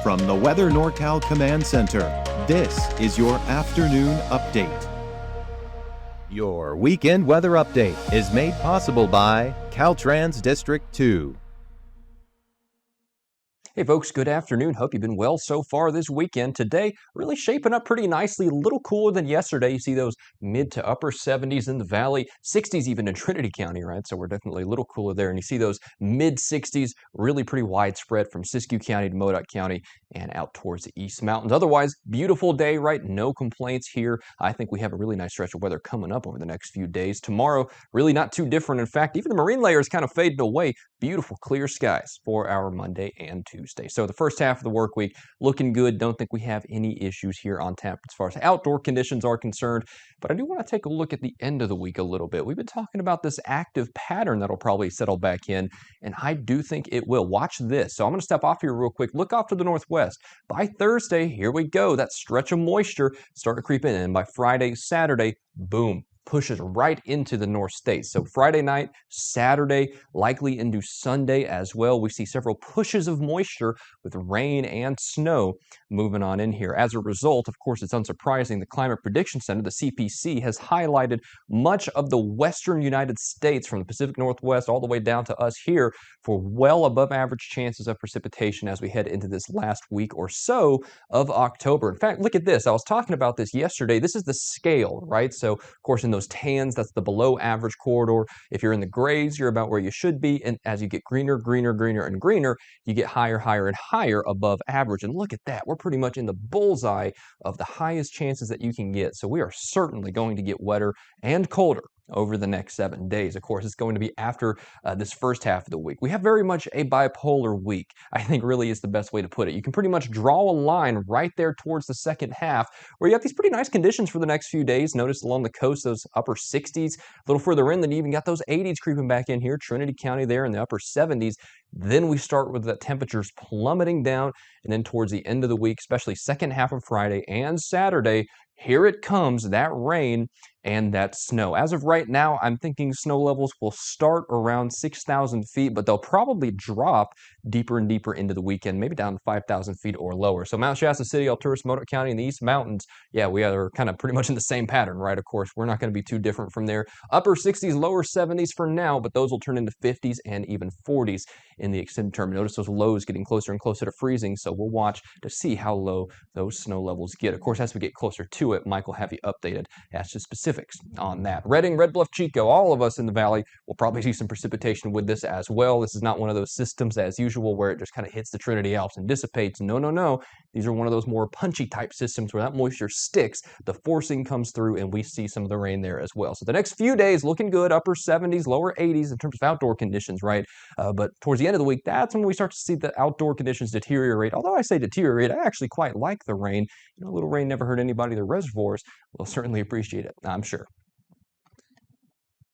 From the Weather NorCal Command Center, this is your afternoon update. Your weekend weather update is made possible by Caltrans District 2. Hey folks, good afternoon. Hope you've been well so far this weekend. Today, really shaping up pretty nicely, a little cooler than yesterday. You see those mid to upper 70s in the valley, 60s even in Trinity County, right? So we're definitely a little cooler there. And you see those mid 60s, really pretty widespread from Siskiyou County to Modoc County and out towards the East Mountains. Otherwise, beautiful day, right? No complaints here. I think we have a really nice stretch of weather coming up over the next few days. Tomorrow, really not too different. In fact, even the marine layer is kind of fading away. Beautiful clear skies for our Monday and Tuesday. So the first half of the work week looking good. Don't think we have any issues here on tap as far as outdoor conditions are concerned. But I do want to take a look at the end of the week a little bit. We've been talking about this active pattern that'll probably settle back in, and I do think it will. Watch this. So I'm going to step off here real quick. Look off to the northwest. By Thursday, here we go. That stretch of moisture start to creep in. And by Friday, Saturday, boom, pushes right into the North States. So Friday night, Saturday, likely into Sunday as well. We see several pushes of moisture with rain and snow moving on in here. As a result, of course, it's unsurprising, the Climate Prediction Center, the CPC, has highlighted much of the western United States from the Pacific Northwest all the way down to us here for well above average chances of precipitation as we head into this last week or so of October. In fact, look at this. I was talking about this yesterday. This is the scale, right? So, of course, in those tans, that's the below average corridor. If you're in the grays, you're about where you should be. And as you get greener, greener, greener, and greener, you get higher, higher, and higher above average. And look at that. We're pretty much in the bullseye of the highest chances that you can get. So we are certainly going to get wetter and colder over the next 7 days. Of course, it's going to be after this first half of the week. We have very much a bipolar week, I think really is the best way to put it. You can pretty much draw a line right there towards the second half where you have these pretty nice conditions for the next few days. Notice along the coast, those upper 60s, a little further in, then you even got those 80s creeping back in here, Trinity County there in the upper 70s. Then we start with the temperatures plummeting down, and then towards the end of the week, especially second half of Friday and Saturday, here it comes, that rain and that snow. As of right now, I'm thinking snow levels will start around 6,000 feet, but they'll probably drop deeper and deeper into the weekend, maybe down to 5,000 feet or lower. So Mount Shasta City, Alturas, Modoc County, and the East Mountains, yeah, we are kind of pretty much in the same pattern, right? Of course, we're not going to be too different from there. Upper 60s, lower 70s for now, but those will turn into 50s and even 40s in the extended term. Notice those lows getting closer and closer to freezing, so we'll watch to see how low those snow levels get. Of course, as we get closer to it, Mike will have you updated as to specifics on that. Redding, Red Bluff, Chico, all of us in the valley will probably see some precipitation with this as well. This is not one of those systems as usual where it just kind of hits the Trinity Alps and dissipates. No, no, no. These are one of those more punchy type systems where that moisture sticks, the forcing comes through, and we see some of the rain there as well. So the next few days looking good, upper 70s, lower 80s in terms of outdoor conditions, right? But towards the end of the week, that's when we start to see the outdoor conditions deteriorate. Although I say deteriorate, I actually quite like the rain. You know, a little rain never hurt anybody. The reservoirs will certainly appreciate it, I'm sure.